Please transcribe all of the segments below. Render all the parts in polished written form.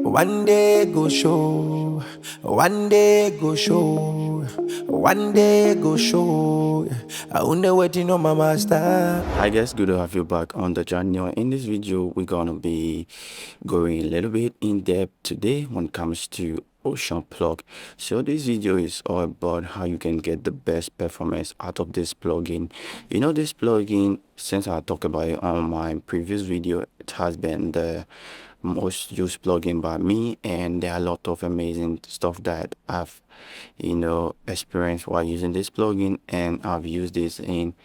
One day go show, one day go show, one day go show. I wonder waiting on my master. Hi guys, good to have you back on the channel. In this video, we're gonna be going a little bit in depth today when it comes to Ocean Plug. So this video is all about how you can get the best performance out of this plugin. You know, this plugin, since I talked about it on my previous video, it has been the most used plugin by me, and there are a lot of amazing stuff that I've experienced while using this plugin, and I've used this in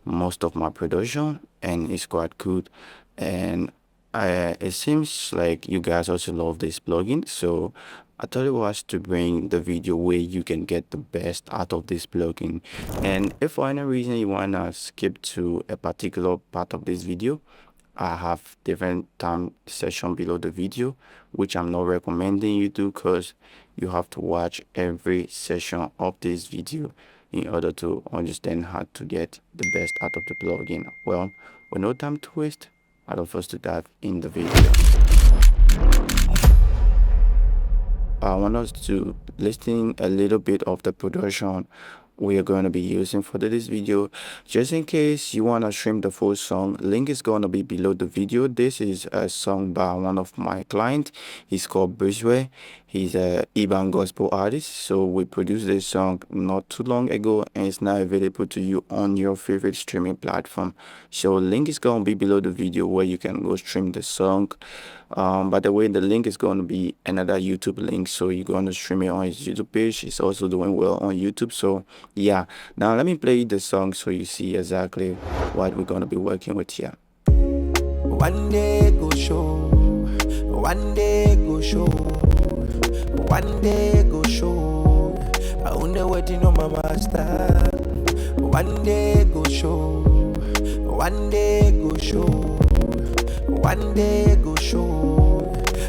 most of my production, and it's quite good. And it seems like you guys also love this plugin, so I thought it was to bring the video where you can get the best out of this plugin. And if for any reason you wanna skip to a particular part of this video, I have different time session below the video, which I'm not recommending you do, because you have to watch every session of this video in order to understand how to get the best out of the plugin. Well, with no time to waste, I'd love us to dive in the video. I want us to listen a little bit of the production we are going to be using for this video. Just in case you want to stream the full song, link is going to be below the video. This is a song by one of my clients. He's called Bridgeway. He's a Iban gospel artist, so we produced this song not too long ago, and it's now available to you on your favorite streaming platform. So link is going to be below the video where you can go stream the song. By the way, the link is going to be another YouTube link, so you're going to stream it on his YouTube page. It's also doing well on YouTube. So yeah, now let me play the song so you see exactly what we're going to be working with here. One day go show, one day go show, one day go show. I wonder waiting on my master. One day go show, one day go show, one day go show.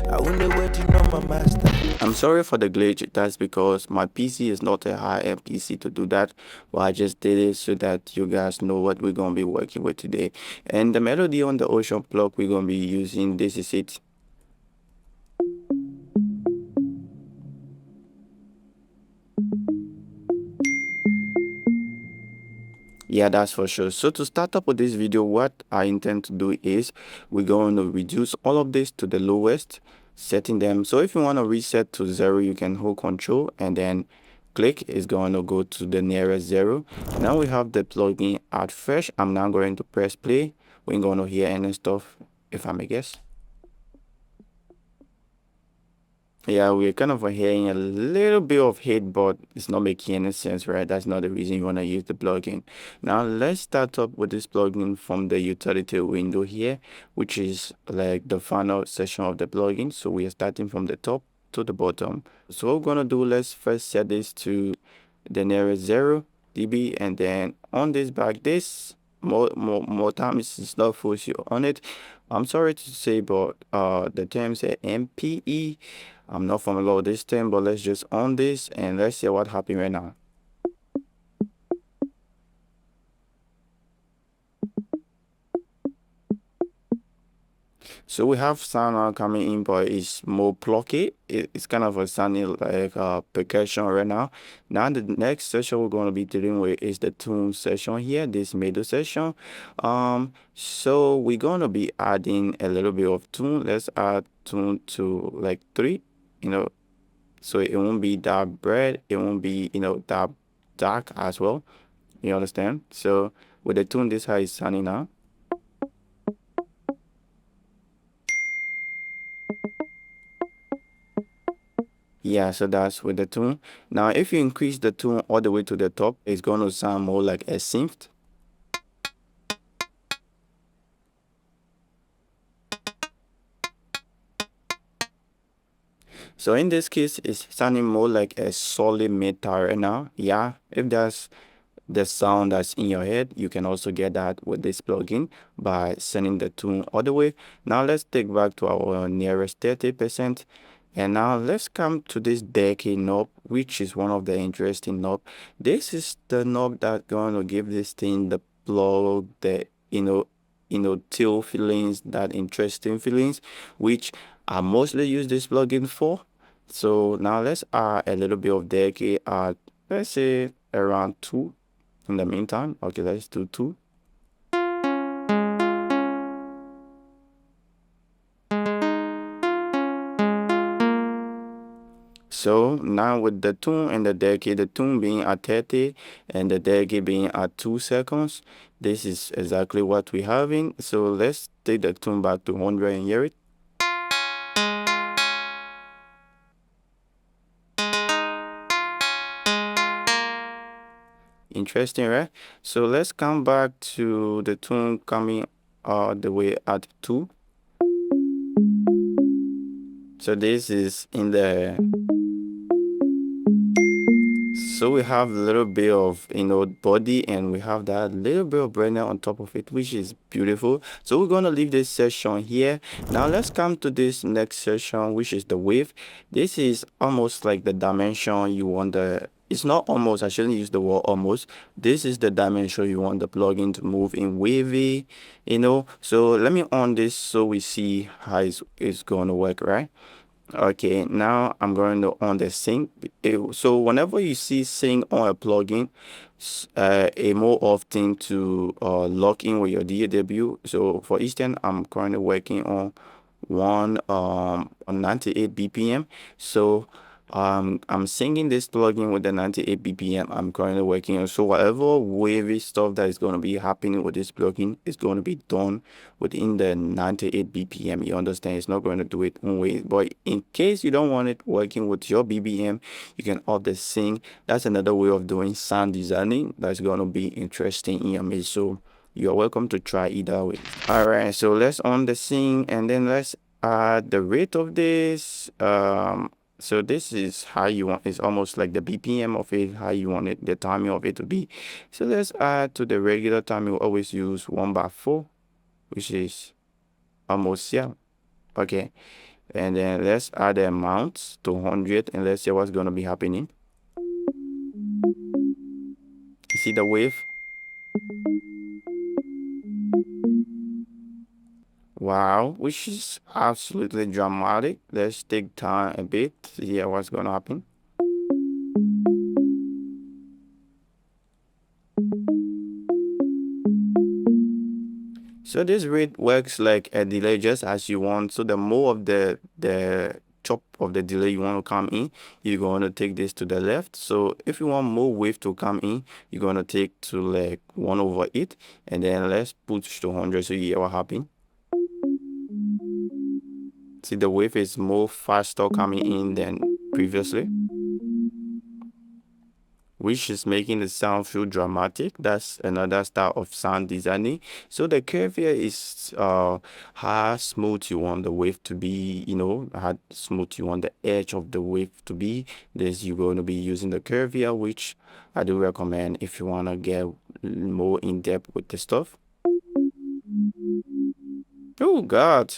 I wonder waiting on my master. I'm sorry for the glitch. That's because my PC is not a high-end PC to do that, but I just did it so that you guys know what we're going to be working with today. And the melody on the Ocean Plug we're going to be using, this is it. Yeah, that's for sure. So to start up with this video, what I intend to do is we're going to reduce all of this to the lowest, setting them. So if you want to reset to 0, you can hold Control and then click. Is going to go to the nearest 0. Now we have the plugin at fresh. I'm now going to press play. We're going to hear any stuff, if I may guess. Yeah, we're kind of hearing a little bit of hate, but it's not making any sense, right? That's not the reason you want to use the plugin. Now let's start up with this plugin from the utility window here, which is like the final section of the plugin. So we are starting from the top to the bottom. So what we're gonna do, let's first set this to the nearest 0 dB, and then on this back, this more times it's not force you on it. I'm sorry to say, but the term say MPE. I'm not familiar with this term, but let's just on this and let's see what happened right now. So we have sound now coming in, but it's more plucky. It's kind of a sounding like percussion right now. Now the next session we're going to be dealing with is the tune session here, this middle session. So we're going to be adding a little bit of tune. Let's add tune to like 3, so it won't be that bright, it won't be that dark as well, you understand? So with the tune, this how it's sounding now. Yeah, so that's with the tune. Now if you increase the tune all the way to the top, it's going to sound more like a synth. So in this case, it's sounding more like a solid metal right now. Yeah, if that's the sound that's in your head, you can also get that with this plugin by sending the tune all the way. Now let's take back to our nearest 30%. And now let's come to this Decay knob, which is one of the interesting knob. This is the knob that's going to give this thing the plug, the tilt feelings, that interesting feelings, which I mostly use this plugin for. So now let's add a little bit of Decay at, let's say, around 2 in the meantime. Okay, let's do 2. So now with the tune and the Decay, the tune being at 30 and the Decay being at 2 seconds, this is exactly what we're having. So let's take the tune back to 100 and hear it. Interesting, right? So let's come back to the tune coming the way at 2. So this is in the, so we have a little bit of, body, and we have that little bit of breadness on top of it, which is beautiful. So we're going to leave this section here. Now let's come to this next section, which is the wave. This is almost like the dimension you want the, it's not almost, I shouldn't use the word almost. This is the dimension you want the plugin to move in wavy, So let me on this so we see how it's going to work, right? Okay, now I'm going to on the sync. So whenever you see sync on a plugin, a more often to lock in with your DAW. So for instance, I'm currently working on one on 98 BPM. So I'm singing this plugin with the 98 BPM I'm currently working on. So whatever wavy stuff that is going to be happening with this plugin is going to be done within the 98 BPM. You understand? It's not going to do it one way. But in case you don't want it working with your BPM, you can off the sync. That's another way of doing sound designing that's going to be interesting in your mix. So you're welcome to try either way. All right, so let's on the sync and then let's add the rate of this. So this is how you want, it's almost like the BPM of it, how you want it, the timing of it to be. So let's add to the regular time. You always use 1/4, which is almost, yeah. Okay. And then let's add the amounts to 100 and let's see what's going to be happening. You see the wave? Wow, which is absolutely dramatic. Let's take time a bit to hear what's going to happen. So this rate works like a delay just as you want. So the more of the chop of the delay you want to come in, you're going to take this to the left. So if you want more wave to come in, you're going to take to like 1/8, and then let's push to 100 so you hear what happened. See, the wave is more faster coming in than previously, which is making the sound feel dramatic. That's another style of sound designing. So the curve here is how smooth you want the wave to be, how smooth you want the edge of the wave to be. This you're going to be using the curve here, which I do recommend if you want to get more in depth with the stuff. Oh God.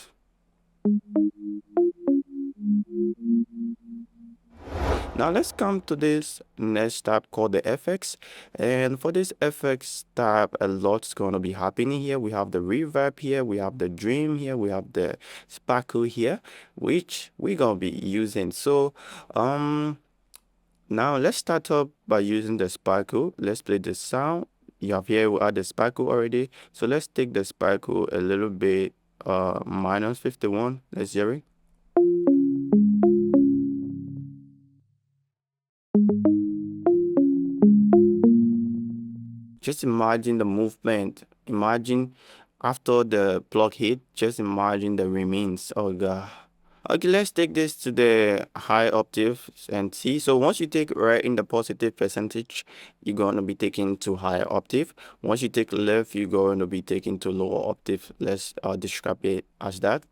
Now let's come to this next tab called the FX, and for this FX tab a lot's gonna be happening here. We have the reverb here, we have the dream here, we have the sparkle here, which we're gonna be using. So now let's start up by using the sparkle. Let's play the sound. You have here we add the sparkle already, so let's take the sparkle a little bit minus 51. Let's hear it. Just imagine the movement. Imagine after the Pluck hit, just imagine the remains. Oh God. Okay, let's take this to the high octave and see. So once you take right in the positive percentage, you're going to be taking to higher octave. Once you take left, you're going to be taking to lower octave. Let's describe it as that.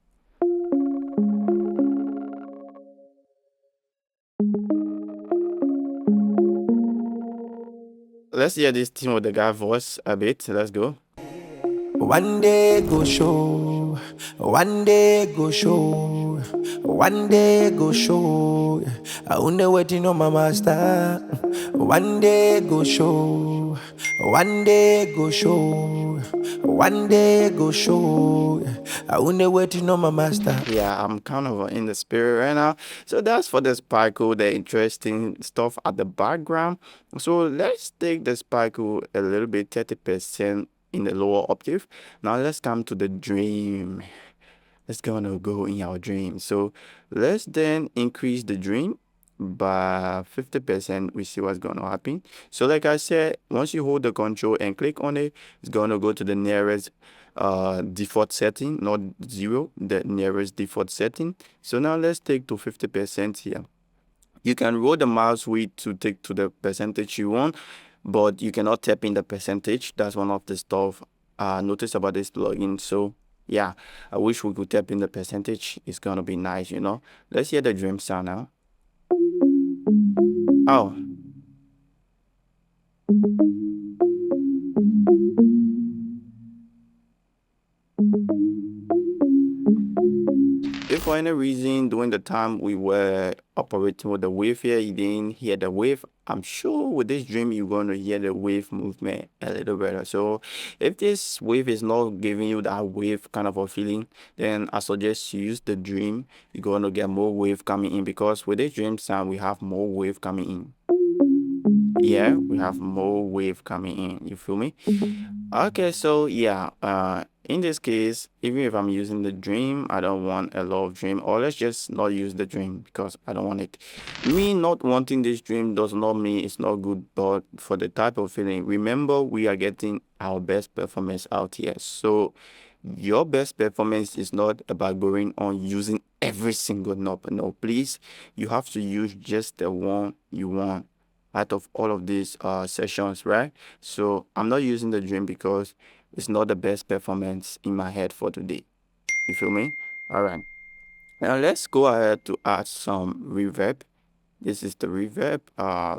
Let's hear this thing with the guy voice a bit. Let's go. One day go show, one day go show, one day go show. I wonder waiting on my master. One day go show, one day go show, One day go show. I wonder waiting on my master. Yeah, I'm kind of in the spirit right now. So that's for the sparkle, the interesting stuff at the background. So let's take the sparkle a little bit, 30% in the lower octave. Now let's come to the dream. Let's gonna go in our dream. So let's then increase the dream by 50%. We see what's gonna happen. So like I said, once you hold the control and click on it, it's gonna go to the nearest default setting, not 0, the nearest default setting. So now let's take to 50% here. You can roll the mouse wheel to take to the percentage you want, but you cannot tap in the percentage. That's one of the stuff notice about this plugin. So yeah, I wish we could tap in the percentage. It's gonna be nice, you know. Let's hear the dream sound now. Oh, if for any reason during the time we were operating with the wave here, you didn't hear the wave, I'm sure with this dream you're going to hear the wave movement a little better. So if this wave is not giving you that wave kind of a feeling, then I suggest you use the dream. You're going to get more wave coming in, because with this dream sound we have more wave coming in. Yeah, we have more wave coming in, you feel me? Okay, so yeah, in this case, even if I'm using the dream, I don't want a lot of dream, or let's just not use the dream because I don't want it. Me not wanting this dream does not mean it's not good, but for the type of feeling, remember we are getting our best performance out here. So your best performance is not about going on using every single knob. No, please, you have to use just the one you want out of all of these sessions, right? So I'm not using the dream because it's not the best performance in my head for today. You feel me? All right. Now let's go ahead to add some reverb. This is the reverb.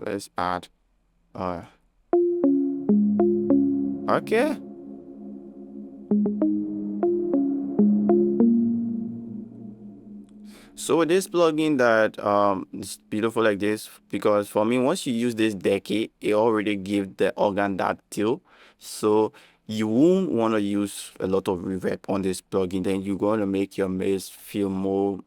Let's add. Uh, okay. So with this plugin that it's beautiful like this, because for me, once you use this Decay, it already gives the organ that till. So you won't want to use a lot of reverb on this plugin. Then you're going to make your mix feel more,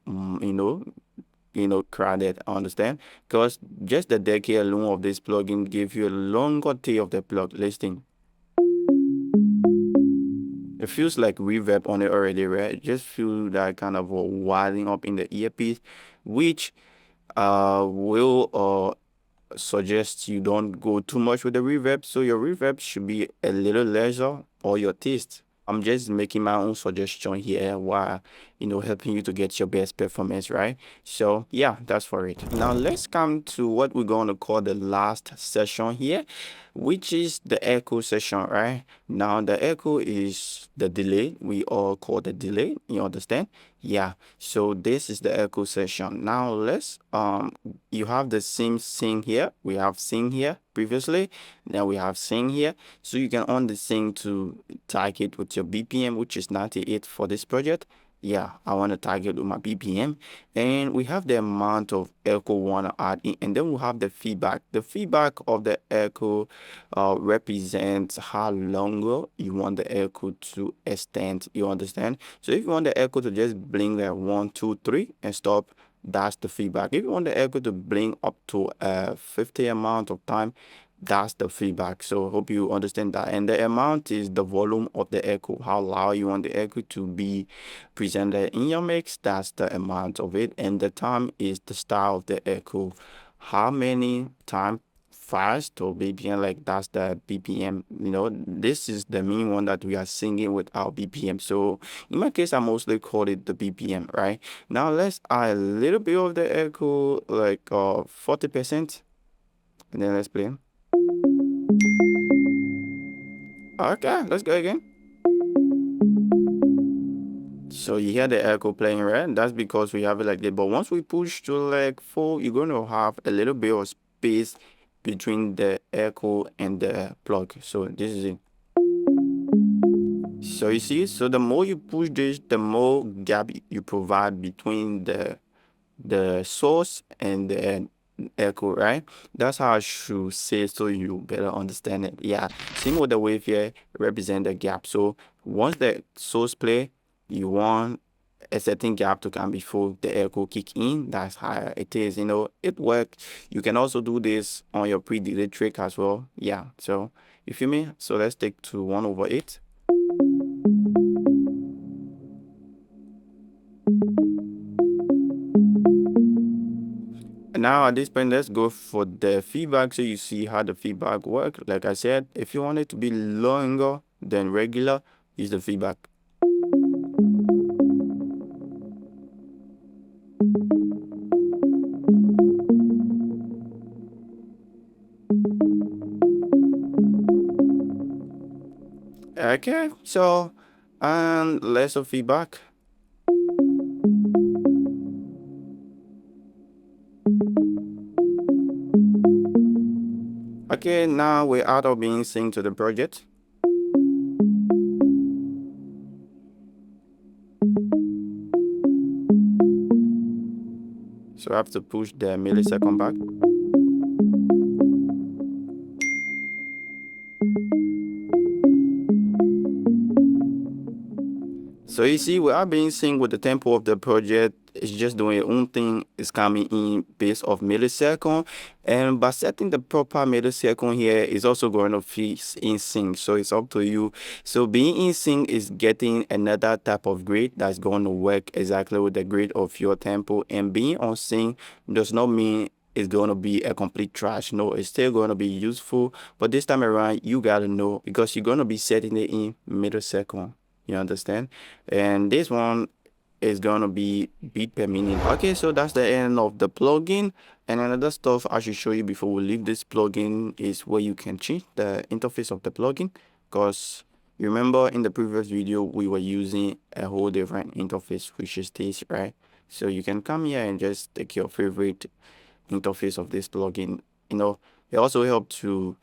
crowded. Understand? Because just the Decay alone of this plugin gives you a longer tail of the plug listing. It feels like reverb on it already, right? It just feel that kind of a wilding up in the earpiece, which will suggest you don't go too much with the reverb. So your reverb should be a little lesser, or your taste. I'm just making my own suggestion here while helping you to get your best performance, right? So yeah, that's for it. Now let's come to what we're going to call the last session here, which is the echo session, right? Now the echo is the delay. We all call the delay, you understand? Yeah, so this is the echo session. Now let's you have the same sing here. We have sing here previously. Now we have sing here. So you can on the sing to tag it with your BPM, which is 98 for this project. Yeah, I want to tag it with my BPM. And we have the amount of echo we want to add in, and then we have the feedback. The feedback of the echo represents how longer you want the echo to extend. You understand? So if you want the echo to just blink like 1, 2, 3 and stop, that's the feedback. If you want the echo to blink up to 50 amount of time, that's the feedback. So hope you understand that. And the amount is the volume of the echo, how loud you want the echo to be presented in your mix. That's the amount of it. And the time is the style of the echo, how many time fast or BPM, like that's the BPM. This is the main one that we are singing with our BPM. So in my case, I mostly call it the BPM, right? Now let's add a little bit of the echo, like 40%, and then let's play. Okay, let's go again. So you hear the echo playing, right? That's because we have it like that. But once we push to like 4, you're going to have a little bit of space between the echo and the plug. So this is it. So you see, so the more you push this, the more gap you provide between the source and the echo, right? That's how I should say so you better understand it. Yeah, same with the wave here represent the gap. So once the source play, you want a certain gap to come before the echo kick in. That's how it is. It works. You can also do this on your pre-delay trick as well. Yeah, so you feel me? So let's take to 1/8. Now at this point, let's go for the feedback so you see how the feedback works. Like I said, if you want it to be longer than regular, use the feedback. Okay, so and less of feedback. Okay, now we're out of being synced to the project. So I have to push the millisecond back. So you see, we are being synced with the tempo of the project. It's just doing its own thing. It's coming in based off millisecond, and by setting the proper millisecond here is also going to be in sync. So it's up to you. So being in sync is getting another type of grade that's going to work exactly with the grade of your tempo, and being on sync does not mean it's going to be a complete trash. No, it's still going to be useful, but this time around you got to know because you're going to be setting it in millisecond. You understand? And this one is gonna be beat per minute. Okay, so that's the end of the plugin. And another stuff I should show you before we leave this plugin is where you can change the interface of the plugin. Because remember in the previous video we were using a whole different interface, which is this, right? So you can come here and just take your favorite interface of this plugin. It also helps to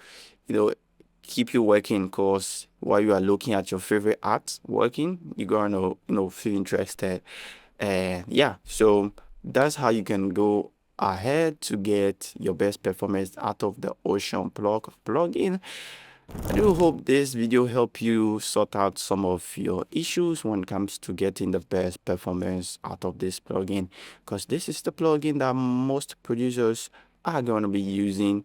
keep you working, because while you are looking at your favorite art working, you're gonna feel interested. And yeah, so that's how you can go ahead to get your best performance out of the Ocean Pluck plugin. I do hope this video helped you sort out some of your issues when it comes to getting the best performance out of this plugin, because this is the plugin that most producers are going to be using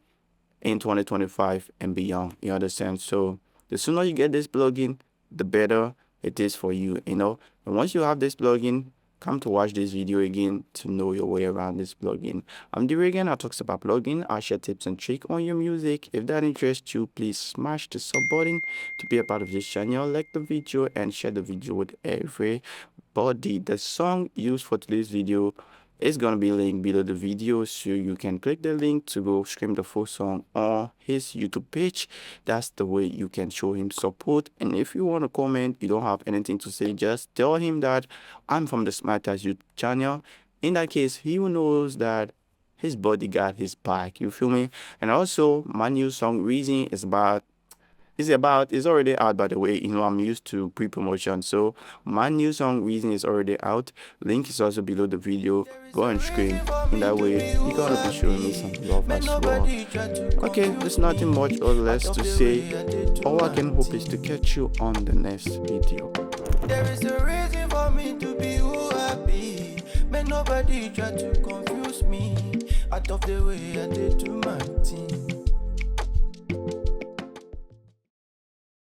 in 2025 and beyond. You understand? So the sooner you get this plugin, the better it is for you. And once you have this plugin, come to watch this video again to know your way around this plugin. I'm the again. I talk about plugin. I share tips and tricks on your music. If that interests you, please smash the sub button to be a part of this channel. Like the video and share the video with everybody. The song used for today's video is going to be linked below the video, so you can click the link to go stream the full song on his YouTube page. That's the way you can show him support. And if you want to comment, you don't have anything to say, just tell him that I'm from the SmarTAS YouTube channel. In that case, he knows that his body got his back. You feel me? And also, my new song Reason is already out, by the way. I'm used to pre-promotion, so my new song Reason is already out. Link is also below the video. Go and scream. In that way you're gonna be showing me some love as well. Okay, there's nothing much or less to say. All I can hope is to catch you on the next video. There is a reason for me to be who I be. May nobody try to confuse me out of the way I did to my team.